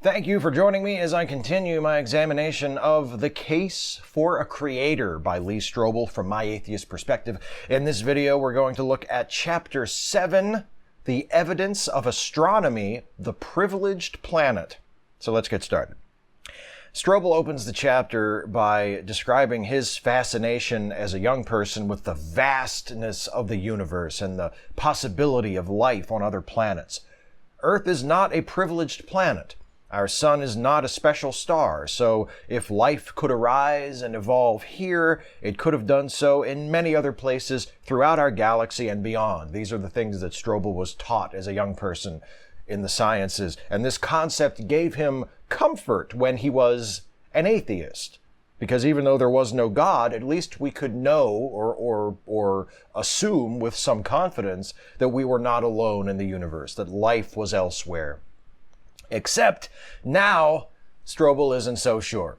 Thank you for joining me as I continue my examination of The Case for a Creator by Lee Strobel from my atheist perspective. In this video, we're going to look at Chapter 7, The Evidence of Astronomy, the Privileged Planet. So let's get started. Strobel opens the chapter by describing his fascination as a young person with the vastness of the universe and the possibility of life on other planets. Earth is not a privileged planet. Our sun is not a special star, so if life could arise and evolve here, it could have done so in many other places throughout our galaxy and beyond. These are the things that Strobel was taught as a young person in the sciences, and this concept gave him comfort when he was an atheist. Because even though there was no God, at least we could know or assume with some confidence that we were not alone in the universe, that life was elsewhere. Except now, Strobel isn't so sure.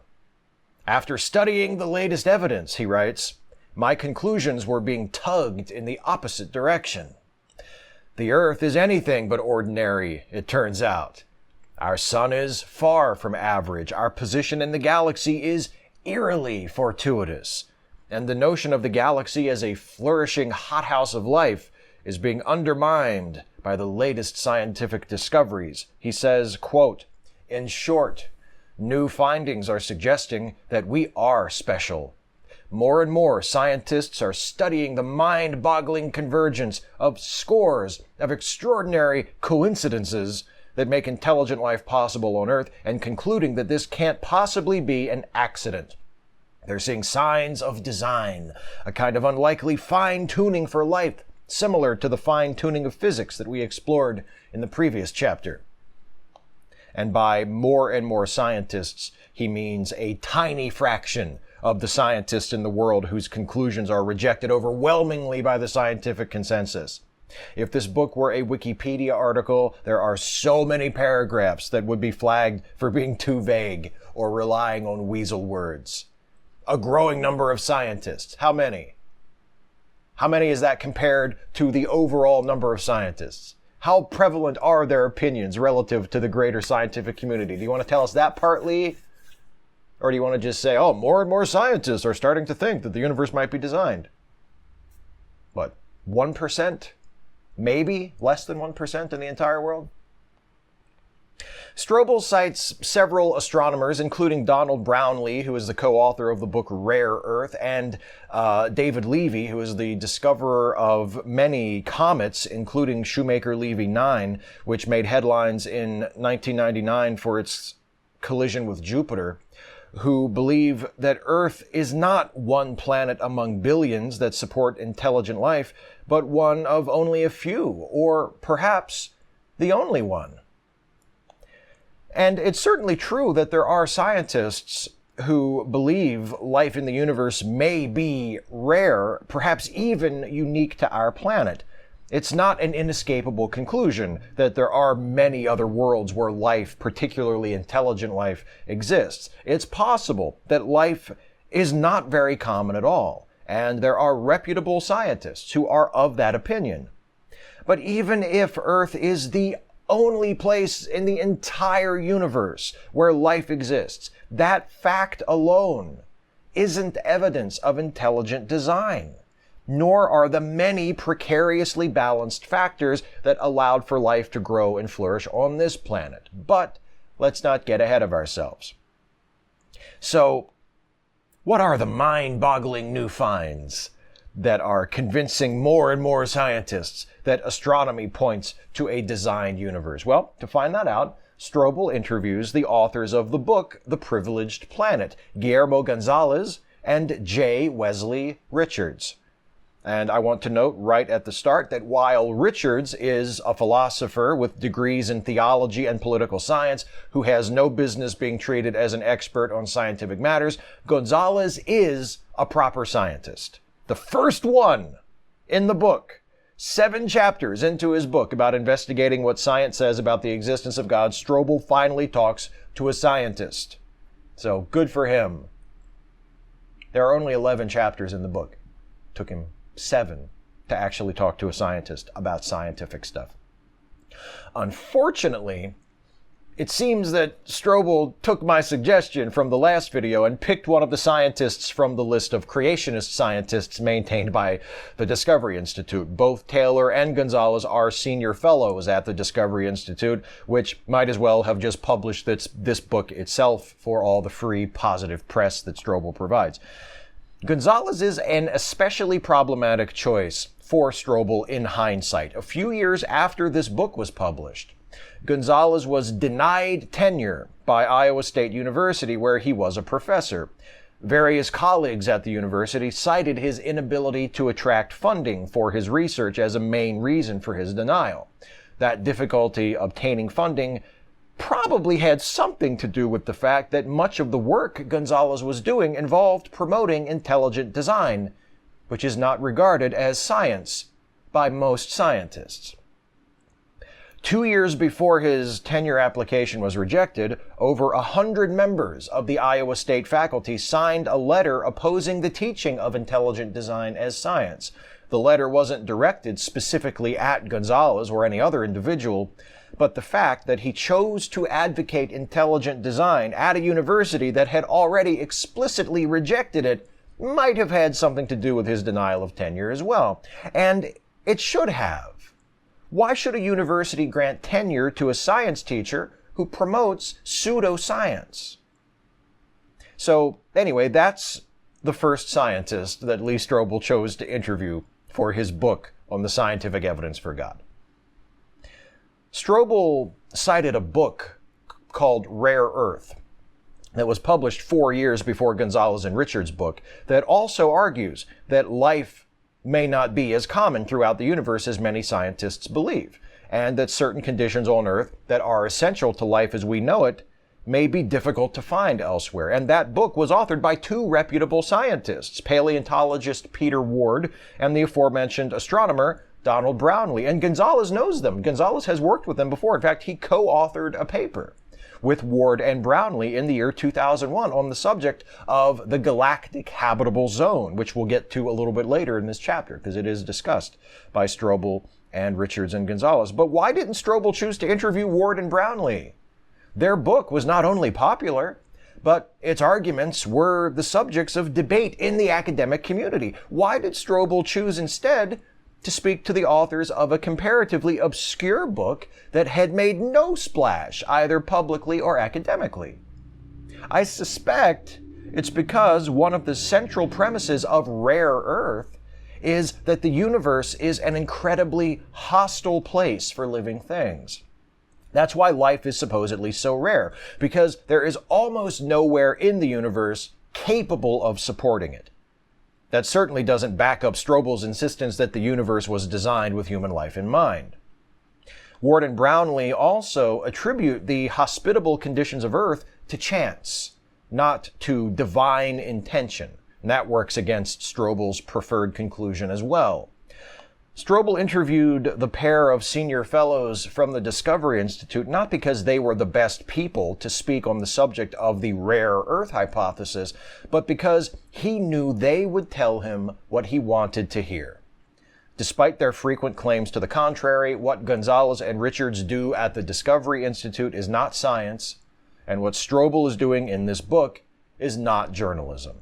After studying the latest evidence, he writes, my conclusions were being tugged in the opposite direction. The Earth is anything but ordinary, it turns out. Our sun is far from average. Our position in the galaxy is eerily fortuitous. And the notion of the galaxy as a flourishing hothouse of life is being undermined by the latest scientific discoveries. He says, quote, in short, new findings are suggesting that we are special. More and more scientists are studying the mind-boggling convergence of scores of extraordinary coincidences that make intelligent life possible on Earth and concluding that this can't possibly be an accident. They're seeing signs of design, a kind of unlikely fine-tuning for life, similar to the fine-tuning of physics that we explored in the previous chapter. And by more and more scientists, he means a tiny fraction of the scientists in the world whose conclusions are rejected overwhelmingly by the scientific consensus. If this book were a Wikipedia article, there are so many paragraphs that would be flagged for being too vague or relying on weasel words. A growing number of scientists. How many? How many is that compared to the overall number of scientists? How prevalent are their opinions relative to the greater scientific community? Do you want to tell us that part, Lee? Or do you want to just say, oh, more and more scientists are starting to think that the universe might be designed? What, 1%? Maybe less than 1% in the entire world? Strobel cites several astronomers, including Donald Brownlee, who is the co-author of the book Rare Earth, and David Levy, who is the discoverer of many comets, including Shoemaker-Levy 9, which made headlines in 1999 for its collision with Jupiter, who believe that Earth is not one planet among billions that support intelligent life, but one of only a few, or perhaps the only one. And it's certainly true that there are scientists who believe life in the universe may be rare, perhaps even unique to our planet. It's not an inescapable conclusion that there are many other worlds where life, particularly intelligent life, exists. It's possible that life is not very common at all, and there are reputable scientists who are of that opinion. But even if Earth is the only place in the entire universe where life exists, that fact alone isn't evidence of intelligent design, nor are the many precariously balanced factors that allowed for life to grow and flourish on this planet. But let's not get ahead of ourselves. So, what are the mind-boggling new finds that are convincing more and more scientists that astronomy points to a designed universe? Well, to find that out, Strobel interviews the authors of the book, The Privileged Planet, Guillermo Gonzalez and J. Wesley Richards. And I want to note right at the start that while Richards is a philosopher with degrees in theology and political science who has no business being treated as an expert on scientific matters, Gonzalez is a proper scientist. The first one in the book, 7 chapters into his book about investigating what science says about the existence of God, Strobel finally talks to a scientist. So good for him. There are only 11 chapters in the book. It took him 7 to actually talk to a scientist about scientific stuff. Unfortunately, it seems that Strobel took my suggestion from the last video and picked one of the scientists from the list of creationist scientists maintained by the Discovery Institute. Both Taylor and Gonzalez are senior fellows at the Discovery Institute, which might as well have just published this book itself for all the free positive press that Strobel provides. Gonzalez is an especially problematic choice for Strobel in hindsight. A few years after this book was published, Gonzalez was denied tenure by Iowa State University, where he was a professor. Various colleagues at the university cited his inability to attract funding for his research as a main reason for his denial. That difficulty obtaining funding probably had something to do with the fact that much of the work Gonzalez was doing involved promoting intelligent design, which is not regarded as science by most scientists. 2 years before his tenure application was rejected, over 100 members of the Iowa State faculty signed a letter opposing the teaching of intelligent design as science. The letter wasn't directed specifically at Gonzalez or any other individual, but the fact that he chose to advocate intelligent design at a university that had already explicitly rejected it might have had something to do with his denial of tenure as well. And it should have. Why should a university grant tenure to a science teacher who promotes pseudoscience? So anyway, that's the first scientist that Lee Strobel chose to interview for his book on the scientific evidence for God. Strobel cited a book called Rare Earth that was published 4 years before Gonzalez and Richard's book that also argues that life may not be as common throughout the universe as many scientists believe, and that certain conditions on Earth that are essential to life as we know it may be difficult to find elsewhere. And that book was authored by two reputable scientists, paleontologist Peter Ward and the aforementioned astronomer Donald Brownlee. And Gonzalez knows them. Gonzalez has worked with them before. In fact, he co-authored a paper with Ward and Brownlee in the year 2001 on the subject of the Galactic Habitable Zone, which we'll get to a little bit later in this chapter because it is discussed by Strobel and Richards and Gonzalez. But why didn't Strobel choose to interview Ward and Brownlee? Their book was not only popular, but its arguments were the subjects of debate in the academic community. Why did Strobel choose instead to speak to the authors of a comparatively obscure book that had made no splash, either publicly or academically? I suspect it's because one of the central premises of Rare Earth is that the universe is an incredibly hostile place for living things. That's why life is supposedly so rare, because there is almost nowhere in the universe capable of supporting it. That certainly doesn't back up Strobel's insistence that the universe was designed with human life in mind. Ward and Brownlee also attribute the hospitable conditions of Earth to chance, not to divine intention. And that works against Strobel's preferred conclusion as well. Strobel interviewed the pair of senior fellows from the Discovery Institute not because they were the best people to speak on the subject of the rare Earth hypothesis, but because he knew they would tell him what he wanted to hear. Despite their frequent claims to the contrary, what Gonzalez and Richards do at the Discovery Institute is not science, and what Strobel is doing in this book is not journalism.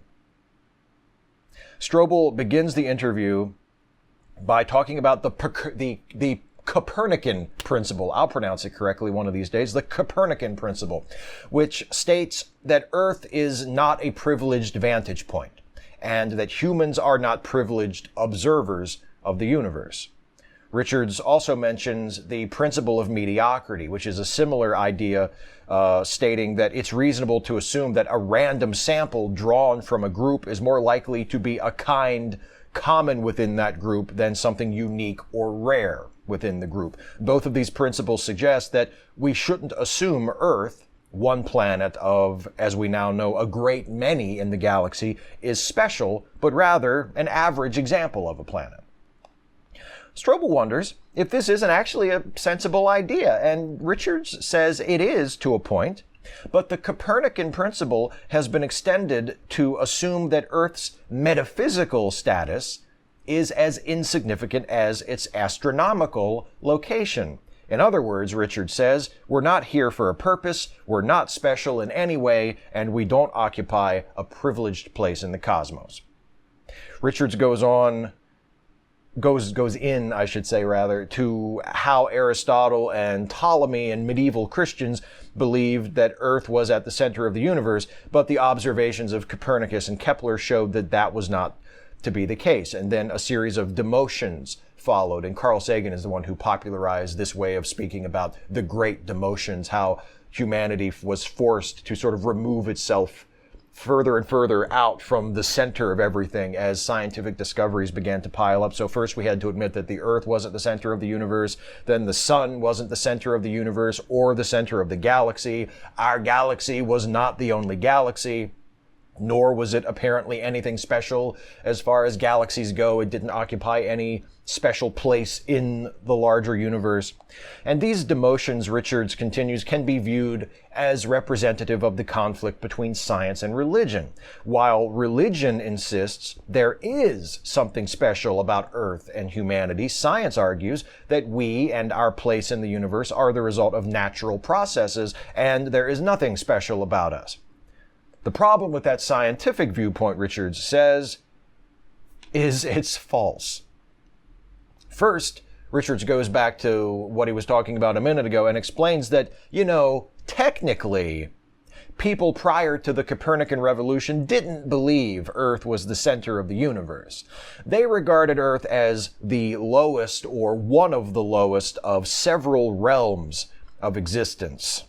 Strobel begins the interview by talking about the Copernican Principle. I'll pronounce it correctly one of these days. The Copernican Principle, which states that Earth is not a privileged vantage point, and that humans are not privileged observers of the universe. Richards also mentions the Principle of Mediocrity, which is a similar idea stating that it's reasonable to assume that a random sample drawn from a group is more likely to be a kind common within that group than something unique or rare within the group. Both of these principles suggest that we shouldn't assume Earth, one planet of, as we now know, a great many in the galaxy, is special, but rather an average example of a planet. Strobel wonders if this isn't actually a sensible idea, and Richards says it is to a point, but the Copernican Principle has been extended to assume that Earth's metaphysical status is as insignificant as its astronomical location. In other words, Richards says, we're not here for a purpose, we're not special in any way, and we don't occupy a privileged place in the cosmos. Richards goes in, I should say rather, to how Aristotle and Ptolemy and medieval Christians believed that Earth was at the center of the universe, but the observations of Copernicus and Kepler showed that that was not to be the case. And then a series of demotions followed, and Carl Sagan is the one who popularized this way of speaking about the great demotions, how humanity was forced to sort of remove itself further and further out from the center of everything as scientific discoveries began to pile up. So first we had to admit that the Earth wasn't the center of the universe, then the sun wasn't the center of the universe or the center of the galaxy. Our galaxy was not the only galaxy, nor was it apparently anything special as far as galaxies go. It didn't occupy any special place in the larger universe. And these demotions, Richards continues, can be viewed as representative of the conflict between science and religion. While religion insists there is something special about Earth and humanity, science argues that we and our place in the universe are the result of natural processes, and there is nothing special about us. The problem with that scientific viewpoint, Richards says, is it's false. First, Richards goes back to what he was talking about a minute ago and explains that, technically, people prior to the Copernican revolution didn't believe Earth was the center of the universe. They regarded Earth as the lowest or one of the lowest of several realms of existence.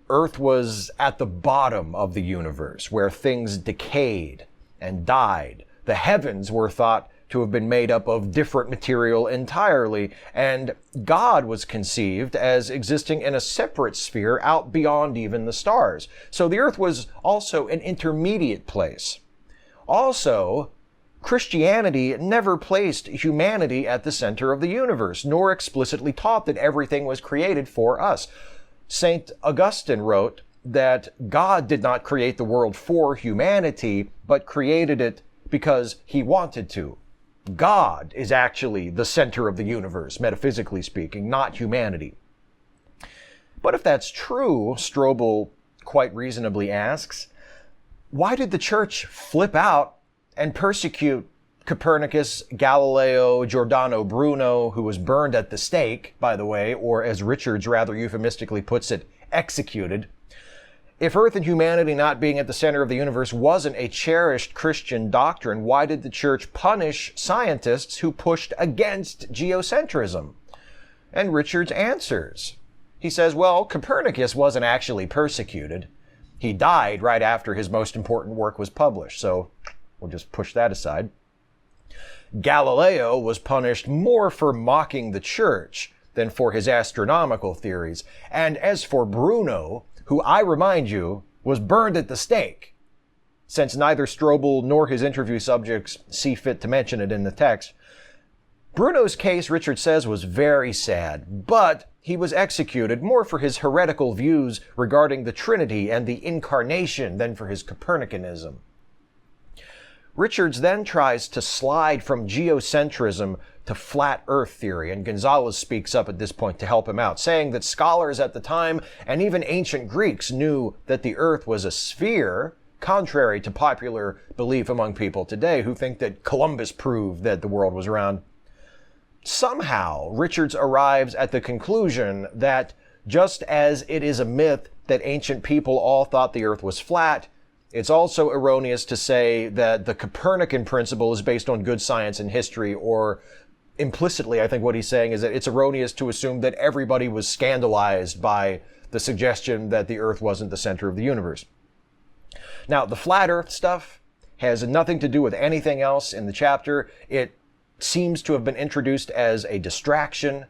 Earth was at the bottom of the universe, where things decayed and died. The heavens were thought to have been made up of different material entirely, and God was conceived as existing in a separate sphere out beyond even the stars. So the Earth was also an intermediate place. Also, Christianity never placed humanity at the center of the universe, nor explicitly taught that everything was created for us. St. Augustine wrote that God did not create the world for humanity, but created it because he wanted to. God is actually the center of the universe, metaphysically speaking, not humanity. But if that's true, Strobel quite reasonably asks, why did the church flip out and persecute Copernicus, Galileo, Giordano Bruno, who was burned at the stake, by the way, or as Richards rather euphemistically puts it, executed? If Earth and humanity not being at the center of the universe wasn't a cherished Christian doctrine, why did the church punish scientists who pushed against geocentrism? And Richards answers. He says, well, Copernicus wasn't actually persecuted. He died right after his most important work was published, so we'll just push that aside. Galileo was punished more for mocking the church than for his astronomical theories. And as for Bruno, who I remind you was burned at the stake, since neither Strobel nor his interview subjects see fit to mention it in the text. Bruno's case, Richard says, was very sad, but he was executed more for his heretical views regarding the Trinity and the Incarnation than for his Copernicanism. Richards then tries to slide from geocentrism to flat earth theory, and Gonzalez speaks up at this point to help him out, saying that scholars at the time and even ancient Greeks knew that the earth was a sphere, contrary to popular belief among people today who think that Columbus proved that the world was round. Somehow, Richards arrives at the conclusion that just as it is a myth that ancient people all thought the earth was flat, it's also erroneous to say that the Copernican principle is based on good science and history, or implicitly, I think what he's saying is that it's erroneous to assume that everybody was scandalized by the suggestion that the earth wasn't the center of the universe. Now, the flat earth stuff has nothing to do with anything else in the chapter. It seems to have been introduced as a distraction.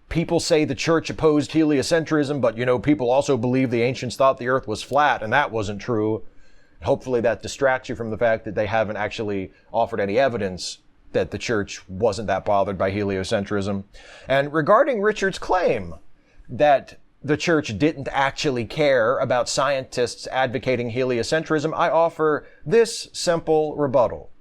People say the church opposed heliocentrism, but people also believe the ancients thought the earth was flat, and that wasn't true. Hopefully that distracts you from the fact that they haven't actually offered any evidence that the church wasn't that bothered by heliocentrism. And regarding Richard's claim that the church didn't actually care about scientists advocating heliocentrism, I offer this simple rebuttal.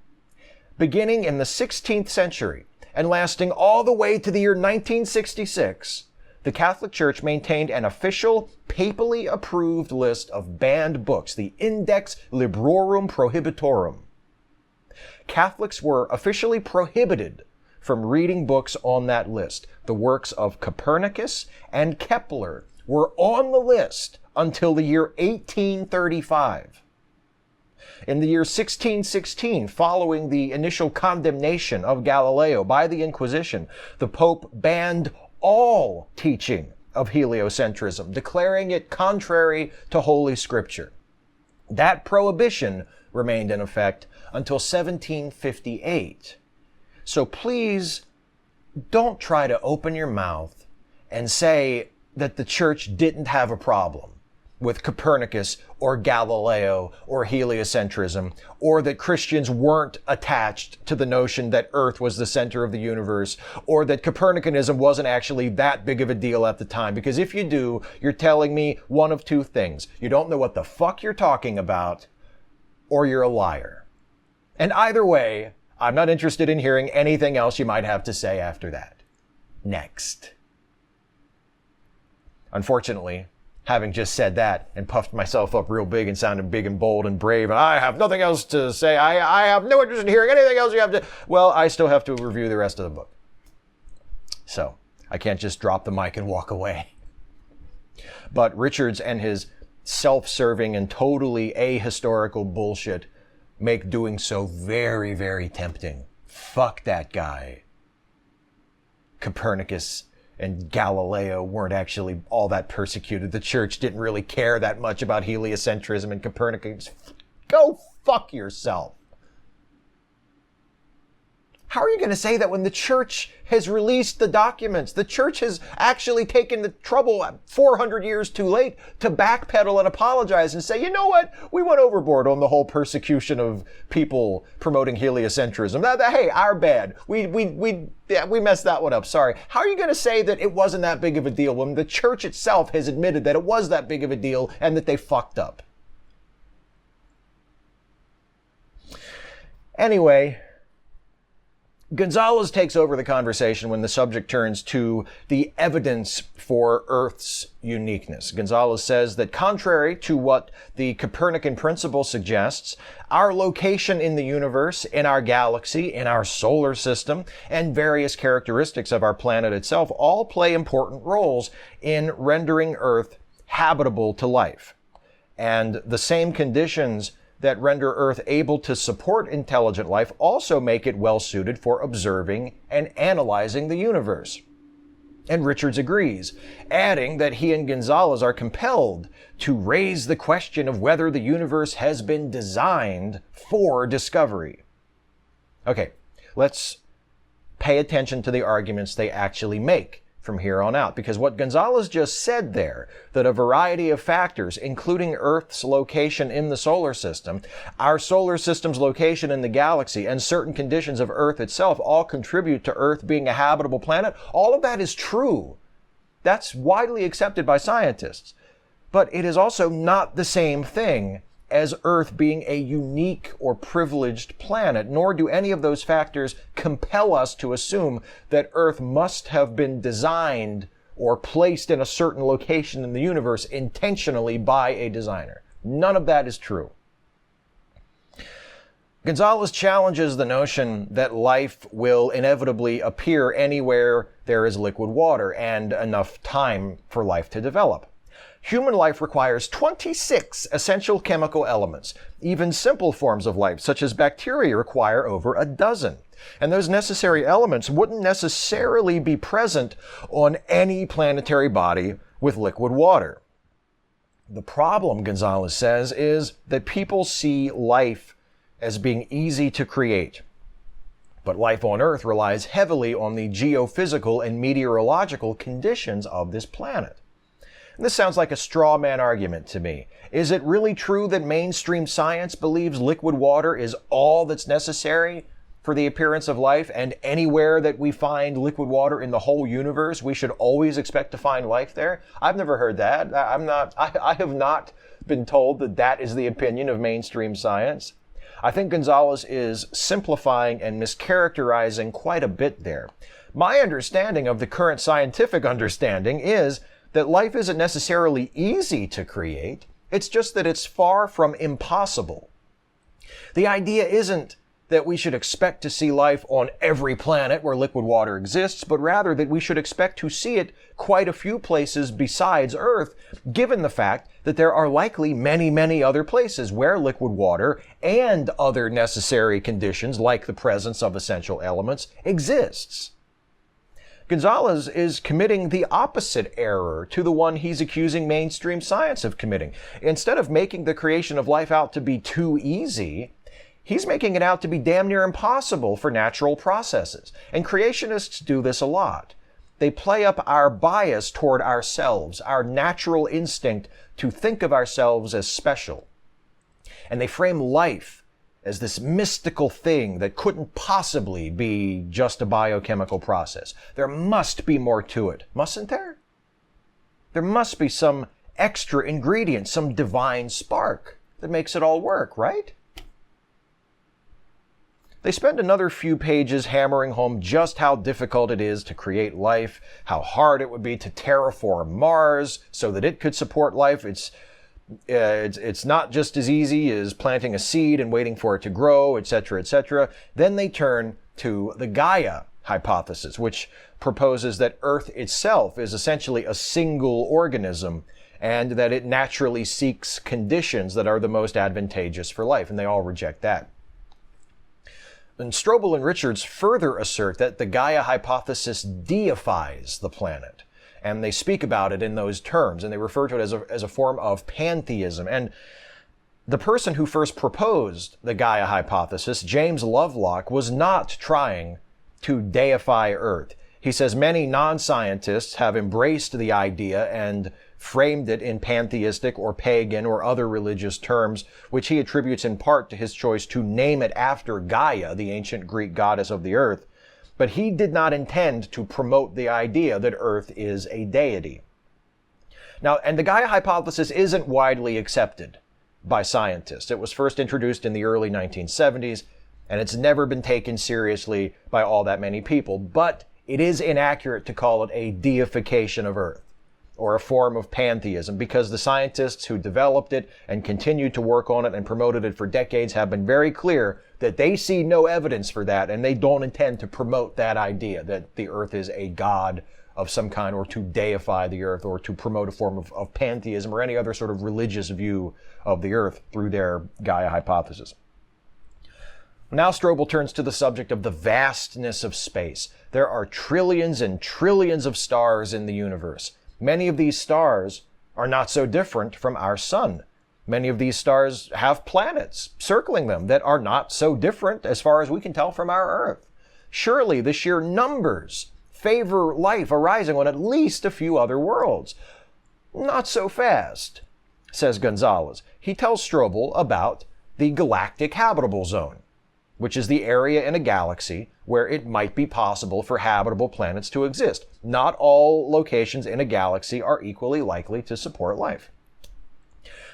Beginning in the 16th century, and lasting all the way to the year 1966, the Catholic Church maintained an official, papally approved list of banned books, the Index Librorum Prohibitorum. Catholics were officially prohibited from reading books on that list. The works of Copernicus and Kepler were on the list until the year 1835. In the year 1616, following the initial condemnation of Galileo by the Inquisition, the Pope banned all teaching of heliocentrism, declaring it contrary to Holy Scripture. That prohibition remained in effect until 1758. So please don't try to open your mouth and say that the church didn't have a problem with Copernicus or Galileo or heliocentrism, or that Christians weren't attached to the notion that Earth was the center of the universe, or that Copernicanism wasn't actually that big of a deal at the time. Because if you do, you're telling me one of two things. You don't know what the fuck you're talking about, or you're a liar. And either way, I'm not interested in hearing anything else you might have to say after that. Next. Unfortunately, having just said that and puffed myself up real big and sounded big and bold and brave, and I have nothing else to say, I have no interest in hearing anything else you have to, well, I still have to review the rest of the book. So, I can't just drop the mic and walk away. But Richards and his self-serving and totally ahistorical bullshit make doing so very, very tempting. Fuck that guy. Copernicus and Galileo weren't actually all that persecuted. The church didn't really care that much about heliocentrism and Copernicus. Go fuck yourself. How are you going to say that when the church has released the documents? The church has actually taken the trouble 400 years too late to backpedal and apologize and say, you know what? We went overboard on the whole persecution of people promoting heliocentrism. Hey, our bad. We messed that one up. Sorry. How are you going to say that it wasn't that big of a deal when the church itself has admitted that it was that big of a deal and that they fucked up? Anyway, Gonzalez takes over the conversation when the subject turns to the evidence for Earth's uniqueness. Gonzalez says that contrary to what the Copernican Principle suggests, our location in the universe, in our galaxy, in our solar system, and various characteristics of our planet itself all play important roles in rendering Earth habitable to life. And the same conditions that render Earth able to support intelligent life also make it well suited for observing and analyzing the universe. And Richards agrees, adding that he and Gonzalez are compelled to raise the question of whether the universe has been designed for discovery. Okay, let's pay attention to the arguments they actually make from here on out, because what Gonzalez just said there, that a variety of factors, including Earth's location in the solar system, our solar system's location in the galaxy, and certain conditions of Earth itself all contribute to Earth being a habitable planet, all of that is true. That's widely accepted by scientists. But it is also not the same thing as Earth being a unique or privileged planet, nor do any of those factors compel us to assume that Earth must have been designed or placed in a certain location in the universe intentionally by a designer. None of that is true. Gonzalez challenges the notion that life will inevitably appear anywhere there is liquid water and enough time for life to develop. Human life requires 26 essential chemical elements. Even simple forms of life, such as bacteria, require over a dozen. And those necessary elements wouldn't necessarily be present on any planetary body with liquid water. The problem, Gonzalez says, is that people see life as being easy to create. But life on Earth relies heavily on the geophysical and meteorological conditions of this planet. This sounds like a straw man argument to me. Is it really true that mainstream science believes liquid water is all that's necessary for the appearance of life, and anywhere that we find liquid water in the whole universe, we should always expect to find life there? I've never heard that. I have not been told that that is the opinion of mainstream science. I think Gonzalez is simplifying and mischaracterizing quite a bit there. My understanding of the current scientific understanding is that life isn't necessarily easy to create. It's just that it's far from impossible. The idea isn't that we should expect to see life on every planet where liquid water exists, but rather that we should expect to see it quite a few places besides Earth, given the fact that there are likely many, many other places where liquid water and other necessary conditions, like the presence of essential elements, exists. Gonzalez is committing the opposite error to the one he's accusing mainstream science of committing. Instead of making the creation of life out to be too easy, he's making it out to be damn near impossible for natural processes. And creationists do this a lot. They play up our bias toward ourselves, our natural instinct to think of ourselves as special. And they frame life as this mystical thing that couldn't possibly be just a biochemical process. There must be more to it, mustn't there? There must be some extra ingredient, some divine spark that makes it all work, right? They spend another few pages hammering home just how difficult it is to create life, how hard it would be to terraform Mars so that it could support life. It's not just as easy as planting a seed and waiting for it to grow, etc., etc. Then they turn to the Gaia Hypothesis, which proposes that Earth itself is essentially a single organism and that it naturally seeks conditions that are the most advantageous for life, and they all reject that. And Strobel and Richards further assert that the Gaia Hypothesis deifies the planet. And they speak about it in those terms, and they refer to it as a form of pantheism. And the person who first proposed the Gaia Hypothesis, James Lovelock, was not trying to deify Earth. He says many non-scientists have embraced the idea and framed it in pantheistic or pagan or other religious terms, which he attributes in part to his choice to name it after Gaia, the ancient Greek goddess of the earth. But he did not intend to promote the idea that Earth is a deity. Now, and the Gaia Hypothesis isn't widely accepted by scientists. It was first introduced in the early 1970s, and it's never been taken seriously by all that many people. But it is inaccurate to call it a deification of Earth, or a form of pantheism, because the scientists who developed it and continued to work on it and promoted it for decades have been very clear that they see no evidence for that, and they don't intend to promote that idea that the Earth is a god of some kind, or to deify the Earth, or to promote a form of pantheism or any other sort of religious view of the Earth through their Gaia Hypothesis. Now Strobel turns to the subject of the vastness of space. There are trillions and trillions of stars in the universe. Many of these stars are not so different from our sun. Many of these stars have planets circling them that are not so different, as far as we can tell, from our Earth. Surely the sheer numbers favor life arising on at least a few other worlds. Not so fast, says Gonzalez. He tells Strobel about the Galactic Habitable Zone, which is the area in a galaxy where it might be possible for habitable planets to exist. Not all locations in a galaxy are equally likely to support life.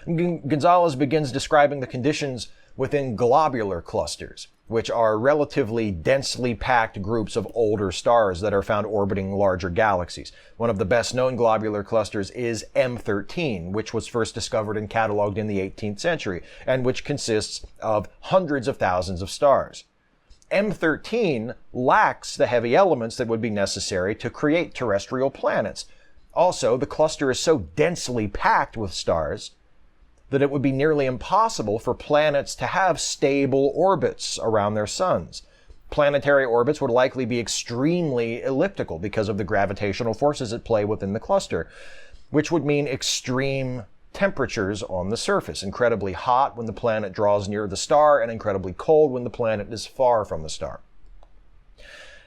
Gonzalez begins describing the conditions within globular clusters, which are relatively densely packed groups of older stars that are found orbiting larger galaxies. One of the best-known globular clusters is M13, which was first discovered and cataloged in the 18th century, and which consists of hundreds of thousands of stars. M13 lacks the heavy elements that would be necessary to create terrestrial planets. Also, the cluster is so densely packed with stars that it would be nearly impossible for planets to have stable orbits around their suns. Planetary orbits would likely be extremely elliptical because of the gravitational forces at play within the cluster, which would mean extreme temperatures on the surface, incredibly hot when the planet draws near the star and incredibly cold when the planet is far from the star.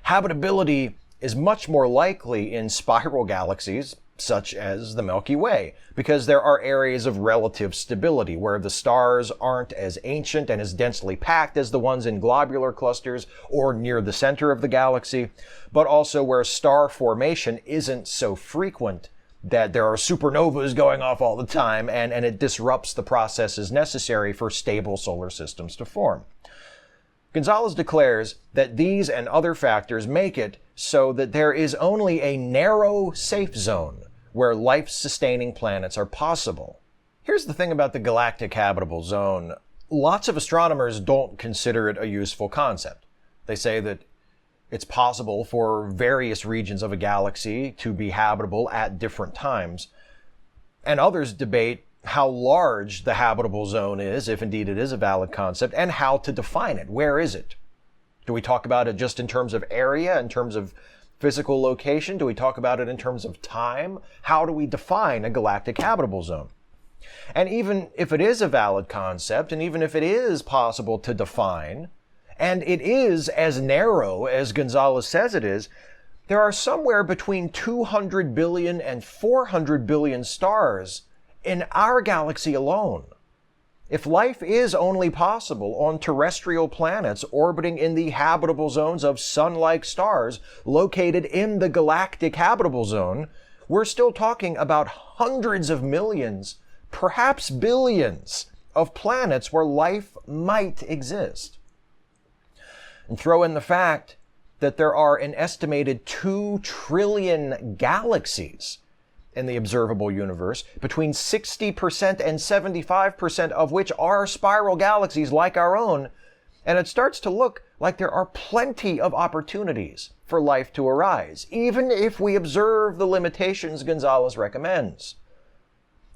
Habitability is much more likely in spiral galaxies, such as the Milky Way, because there are areas of relative stability where the stars aren't as ancient and as densely packed as the ones in globular clusters or near the center of the galaxy, but also where star formation isn't so frequent that there are supernovas going off all the time, and it disrupts the processes necessary for stable solar systems to form. Gonzalez declares that these and other factors make it so that there is only a narrow safe zone where life-sustaining planets are possible. Here's the thing about the galactic habitable zone. Lots of astronomers don't consider it a useful concept. They say that it's possible for various regions of a galaxy to be habitable at different times. And others debate how large the habitable zone is, if indeed it is a valid concept, and how to define it. Where is it? Do we talk about it just in terms of area, in terms of physical location? Do we talk about it in terms of time? How do we define a galactic habitable zone? And even if it is a valid concept, and even if it is possible to define, and it is as narrow as Gonzalez says it is, there are somewhere between 200 billion and 400 billion stars in our galaxy alone. If life is only possible on terrestrial planets orbiting in the habitable zones of sun-like stars located in the galactic habitable zone, we're still talking about hundreds of millions, perhaps billions, of planets where life might exist. And throw in the fact that there are an estimated 2 trillion galaxies in the observable universe, between 60% and 75% of which are spiral galaxies like our own, and it starts to look like there are plenty of opportunities for life to arise, even if we observe the limitations Gonzalez recommends.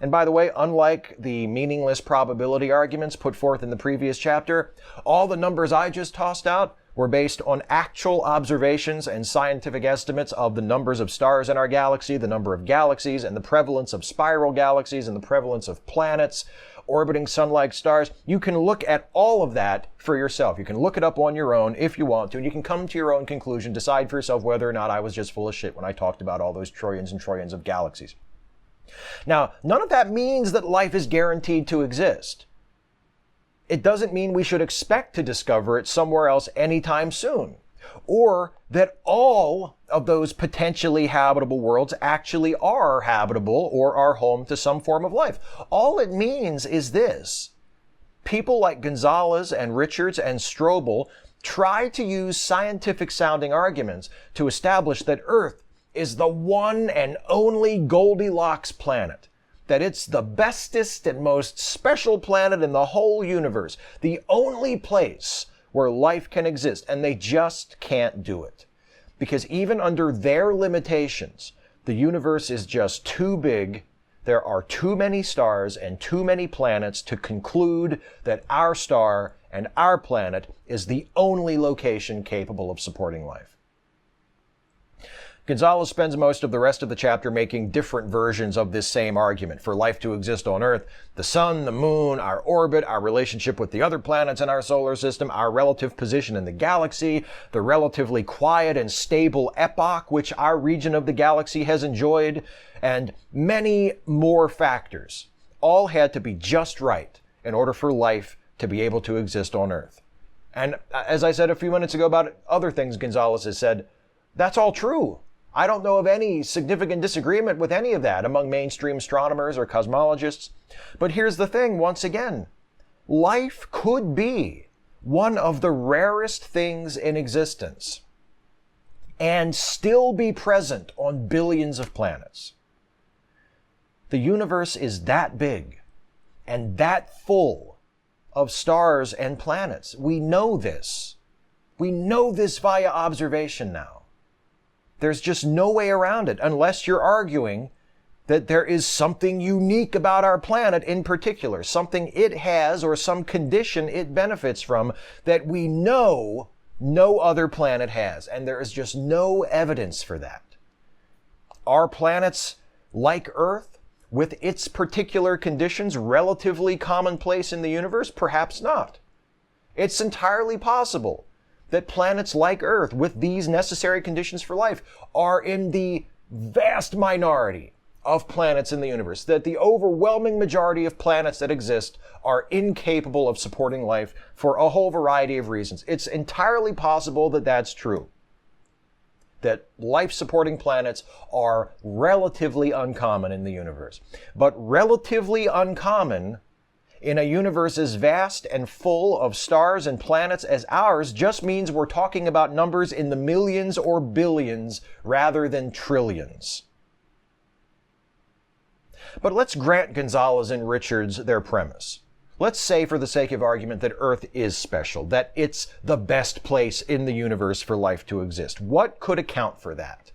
And by the way, unlike the meaningless probability arguments put forth in the previous chapter, all the numbers I just tossed out were based on actual observations and scientific estimates of the numbers of stars in our galaxy, the number of galaxies, and the prevalence of spiral galaxies, and the prevalence of planets orbiting sun-like stars. You can look at all of that for yourself. You can look it up on your own if you want to, and you can come to your own conclusion, decide for yourself whether or not I was just full of shit when I talked about all those trillions and trillions of galaxies. Now, none of that means that life is guaranteed to exist. It doesn't mean we should expect to discover it somewhere else anytime soon, or that all of those potentially habitable worlds actually are habitable or are home to some form of life. All it means is this: people like Gonzalez and Richards and Strobel try to use scientific-sounding arguments to establish that Earth is the one and only Goldilocks planet, that it's the bestest and most special planet in the whole universe, the only place where life can exist, and they just can't do it. Because even under their limitations, the universe is just too big, there are too many stars and too many planets to conclude that our star and our planet is the only location capable of supporting life. Gonzalez spends most of the rest of the chapter making different versions of this same argument. For life to exist on Earth, the sun, the moon, our orbit, our relationship with the other planets in our solar system, our relative position in the galaxy, the relatively quiet and stable epoch which our region of the galaxy has enjoyed, and many more factors, all had to be just right in order for life to be able to exist on Earth. And as I said a few minutes ago about other things Gonzalez has said, that's all true. I don't know of any significant disagreement with any of that among mainstream astronomers or cosmologists. But here's the thing, once again. Life could be one of the rarest things in existence and still be present on billions of planets. The universe is that big and that full of stars and planets. We know this. We know this via observation now. There's just no way around it unless you're arguing that there is something unique about our planet in particular, something it has or some condition it benefits from that we know no other planet has, and there is just no evidence for that. Are planets like Earth, with its particular conditions, relatively commonplace in the universe? Perhaps not. It's entirely possible that planets like Earth, with these necessary conditions for life, are in the vast minority of planets in the universe, that the overwhelming majority of planets that exist are incapable of supporting life for a whole variety of reasons. It's entirely possible that that's true. that life-supporting planets are relatively uncommon in the universe. But relatively uncommon in a universe as vast and full of stars and planets as ours just means we're talking about numbers in the millions or billions rather than trillions. But let's grant Gonzalez and Richards their premise. Let's say, for the sake of argument, that Earth is special, that it's the best place in the universe for life to exist. What could account for that?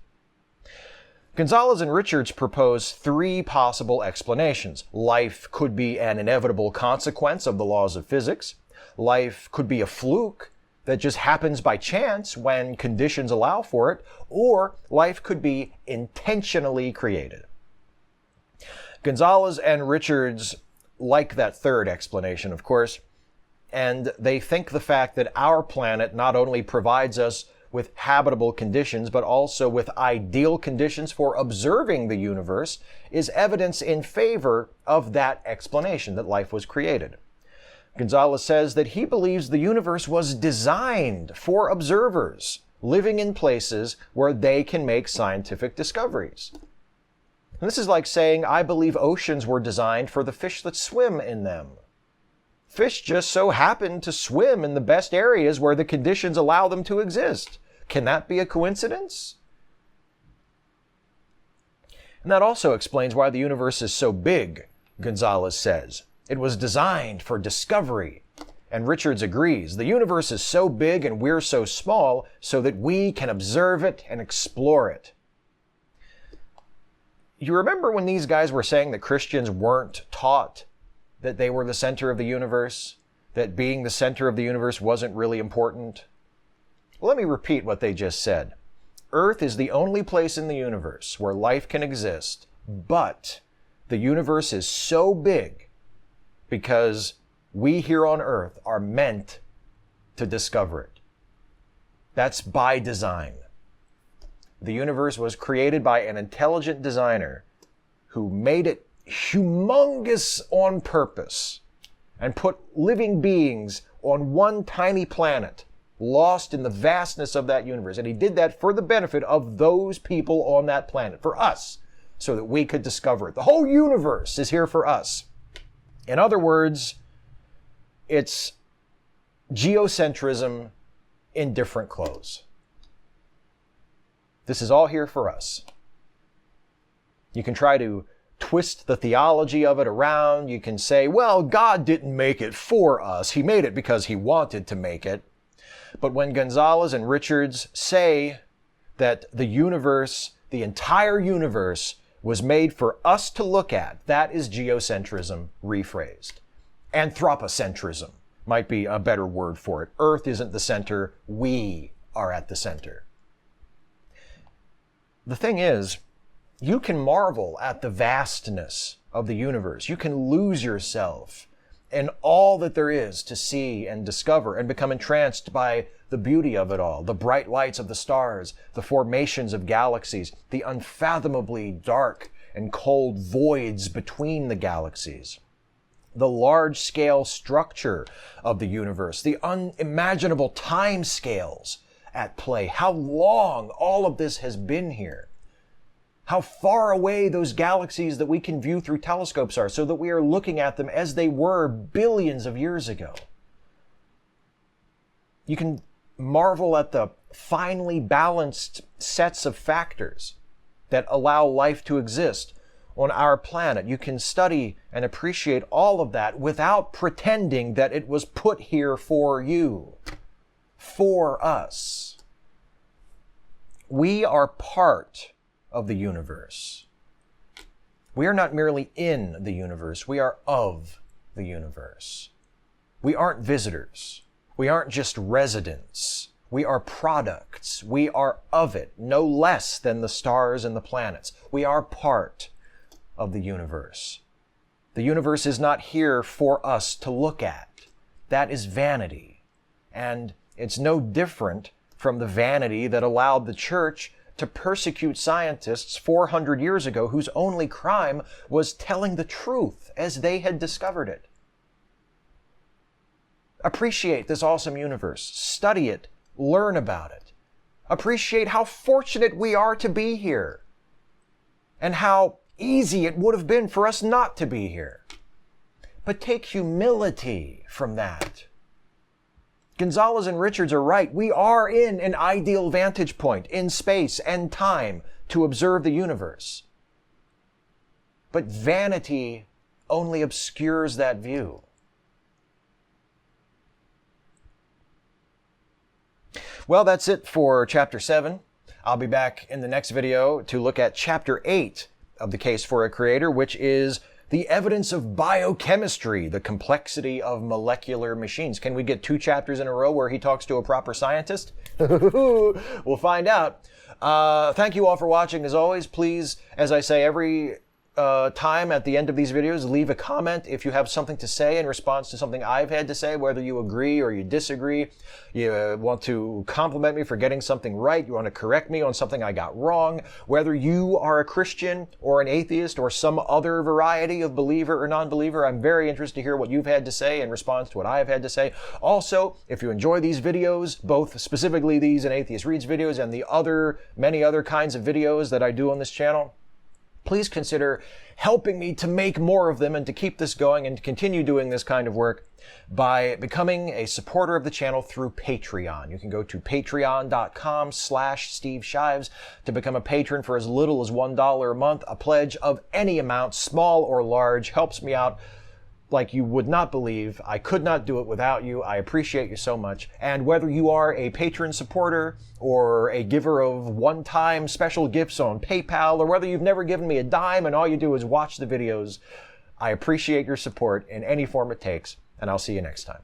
Gonzalez and Richards propose three possible explanations. Life could be an inevitable consequence of the laws of physics. Life could be a fluke that just happens by chance when conditions allow for it. Or life could be intentionally created. Gonzalez and Richards like that third explanation, of course, and they think the fact that our planet not only provides us with habitable conditions, but also with ideal conditions for observing the universe is evidence in favor of that explanation, that life was created. Gonzalez says that he believes the universe was designed for observers living in places where they can make scientific discoveries. And this is like saying, I believe oceans were designed for the fish that swim in them. Fish just so happen to swim in the best areas where the conditions allow them to exist. Can that be a coincidence? And that also explains why the universe is so big, Gonzalez says. It was designed for discovery. And Richards agrees. The universe is so big and we're so small so that we can observe it and explore it. You remember when these guys were saying that Christians weren't taught that they were the center of the universe? That being the center of the universe wasn't really important? Well, let me repeat what they just said. Earth is the only place in the universe where life can exist, but the universe is so big because we here on Earth are meant to discover it. That's by design. The universe was created by an intelligent designer who made it humongous on purpose and put living beings on one tiny planet, lost in the vastness of that universe. And he did that for the benefit of those people on that planet, for us, so that we could discover it. The whole universe is here for us. In other words, it's geocentrism in different clothes. This is all here for us. You can try to twist the theology of it around. You can say, well, God didn't make it for us. He made it because he wanted to make it. But when Gonzalez and Richards say that the universe, the entire universe, was made for us to look at, that is geocentrism rephrased. Anthropocentrism might be a better word for it. Earth isn't the center. We are at the center. The thing is, you can marvel at the vastness of the universe. You can lose yourself in all that there is to see and discover and become entranced by the beauty of it all, the bright lights of the stars, the formations of galaxies, the unfathomably dark and cold voids between the galaxies, the large-scale structure of the universe, the unimaginable time scales at play, how long all of this has been here, how far away those galaxies that we can view through telescopes are, so that we are looking at them as they were billions of years ago. You can marvel at the finely balanced sets of factors that allow life to exist on our planet. You can study and appreciate all of that without pretending that it was put here for you, for us. We are part of the universe. We are not merely in the universe, we are of the universe. We aren't visitors. We aren't just residents. We are products. We are of it, no less than the stars and the planets. We are part of the universe. The universe is not here for us to look at. That is vanity. And it's no different from the vanity that allowed the church to persecute scientists 400 years ago whose only crime was telling the truth as they had discovered it. Appreciate this awesome universe. Study it. Learn about it. Appreciate how fortunate we are to be here. And how easy it would have been for us not to be here. But take humility from that. Gonzalez and Richards are right. We are in an ideal vantage point in space and time to observe the universe. But vanity only obscures that view. Well, that's it for Chapter 7. I'll be back in the next video to look at Chapter 8 of The Case for a Creator, which is the evidence of biochemistry, the complexity of molecular machines. Can we get 2 chapters in a row where he talks to a proper scientist? We'll find out. Thank you all for watching. As always, please, as I say every time at the end of these videos, leave a comment if you have something to say in response to something I've had to say, whether you agree or you disagree. You want to compliment me for getting something right. You want to correct me on something I got wrong. Whether you are a Christian or an atheist or some other variety of believer or non-believer, I'm very interested to hear what you've had to say in response to what I've had to say. Also, if you enjoy these videos, both specifically these and Atheist Reads videos and the many other kinds of videos that I do on this channel, please consider helping me to make more of them and to keep this going and to continue doing this kind of work by becoming a supporter of the channel through Patreon. You can go to patreon.com/Steve Shives to become a patron for as little as $1 a month. A pledge of any amount, small or large, helps me out like you would not believe. I could not do it without you. I appreciate you so much. And whether you are a patron supporter or a giver of one-time special gifts on PayPal, or whether you've never given me a dime and all you do is watch the videos, I appreciate your support in any form it takes, and I'll see you next time.